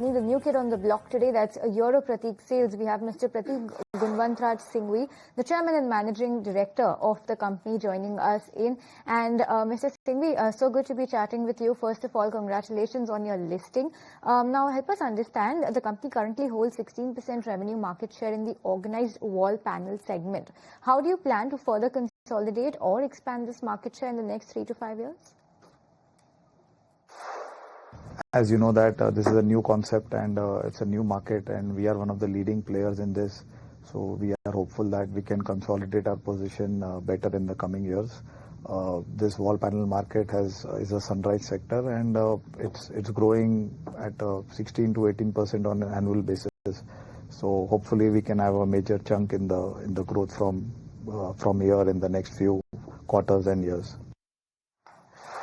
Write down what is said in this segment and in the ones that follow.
joining the new kid on the block today. That's a year of Pratik Sales. We have Mr. Pratik Gunvantraj Singhvi, the chairman and managing director of the company, joining us in. And Mr. Singhvi, so good to be chatting with you. First of all, congratulations on your listing. Now, help us understand, the company currently holds 16% revenue market share in the organized wall panel segment. How do you plan to further consolidate or expand this market share in the next 3 to 5 years? As you know that this is a new concept and it's a new market, and we are one of the leading players in this. So we are hopeful that we can consolidate our position better in the coming years. This wall panel market is a sunrise sector, and it's growing at 16 to 18% on an annual basis. So hopefully we can have a major chunk in the growth from here in the next few quarters and years.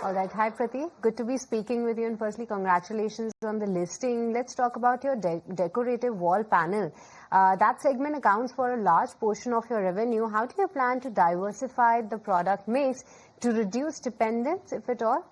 All right. Hi, Pratik. Good to be speaking with you. And firstly, congratulations on the listing. Let's talk about your decorative wall panel. That segment accounts for a large portion of your revenue. How do you plan to diversify the product mix to reduce dependence, if at all?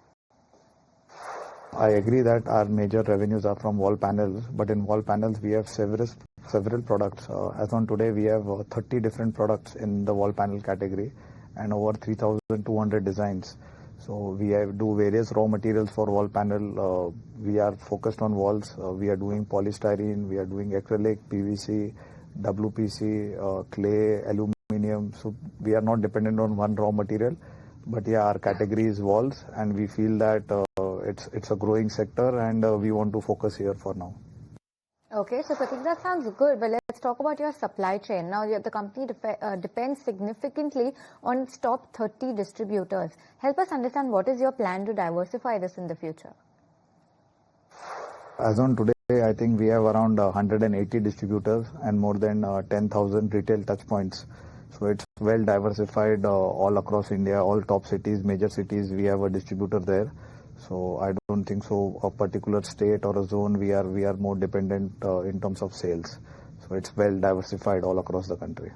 I agree that our major revenues are from wall panels, but in wall panels we have several products. As on today, we have 30 different products in the wall panel category and over 3,200 designs. So we do various raw materials for wall panel. We are focused on walls. We are doing polystyrene, we are doing acrylic, PVC, WPC, clay, aluminium. So we are not dependent on one raw material. But yeah, our category is walls, and we feel that it's a growing sector, and we want to focus here for now. Okay, so Pratik, that sounds good, but let's talk about your supply chain. Now, the company depends significantly on its top 30 distributors. Help us understand, what is your plan to diversify this in the future? As on today, I think we have around 180 distributors and more than 10,000 retail touchpoints. So it's well diversified all across India, all top cities, major cities, we have a distributor there. So I don't think so a particular state or a zone we are more dependent in terms of sales. So it's well diversified all across the country.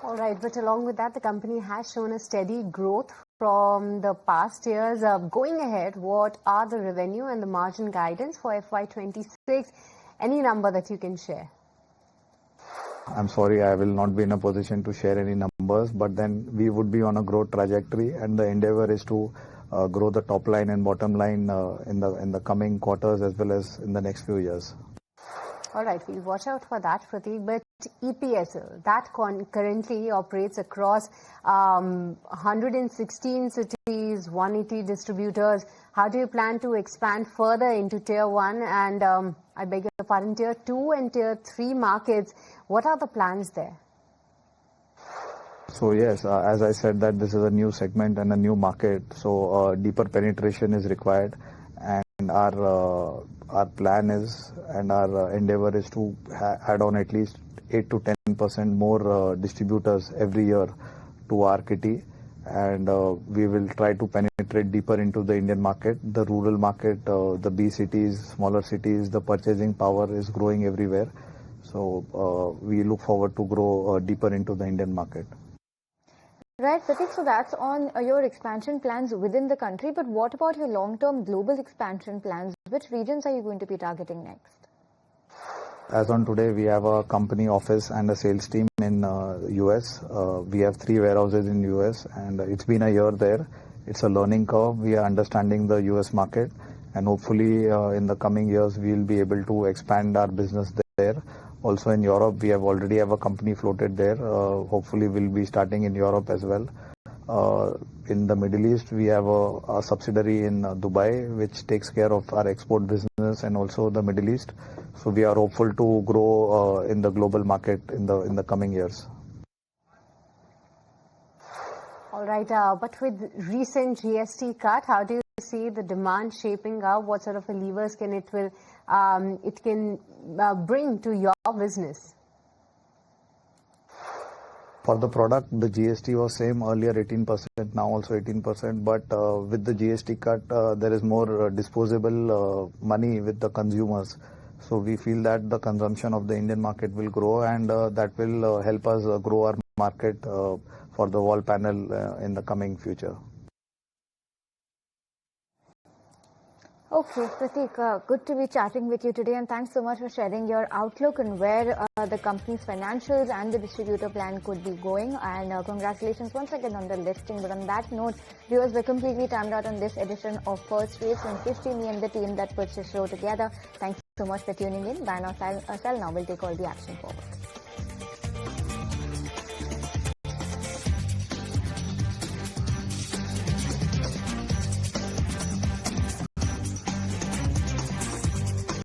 All right, but along with that, the company has shown a steady growth from the past years. Going ahead, what are the revenue and the margin guidance for FY26? Any number that you can share? I'm sorry, I will not be in a position to share any numbers, but then we would be on a growth trajectory, and the endeavor is to grow the top line and bottom line in the coming quarters as well as in the next few years. All right, we'll watch out for that, Pratik. But EPSL, that currently operates across 116 cities, 180 distributors. How do you plan to expand further into Tier 1 and, I beg your pardon, Tier 2 and Tier 3 markets? What are the plans there? So yes, as I said that this is a new segment and a new market, so deeper penetration is required, and our plan is and our endeavor is to add on at least 8 to 10% more distributors every year to our kitty, and we will try to penetrate deeper into the Indian market, the rural market, the B cities, smaller cities. The purchasing power is growing everywhere, so we look forward to grow deeper into the Indian market. Right, Pratik, so that's on your expansion plans within the country, but what about your long-term global expansion plans? Which regions are you going to be targeting next? As on today, we have a company office and a sales team in US. We have 3 warehouses in US, and it's been a year there. It's a learning curve. We are understanding the US market, and hopefully in the coming years, we will be able to expand our business there. Also in Europe, we already have a company floated there. Hopefully we'll be starting in Europe as well. In the Middle East, we have a subsidiary in Dubai, which takes care of our export business and also the Middle East. So we are hopeful to grow in the global market in the coming years. All right, but with recent GST cut, how do you see the demand shaping up? What sort of levers can it bring to your business? For the product, the GST was same earlier 18%, now also 18%. But with the GST cut, there is more disposable money with the consumers. So we feel that the consumption of the Indian market will grow, and that will help us grow our market for the wall panel in the coming future. Okay, Pratik, good to be chatting with you today, and thanks so much for sharing your outlook and where the company's financials and the distributor plan could be going. And congratulations once again on the listing. But on that note, viewers, we're completely timed out on this edition of First Race. And Kishti, me and the team that puts this show together, thanks so much for tuning in. Bye now, Sal now will take all the action forward.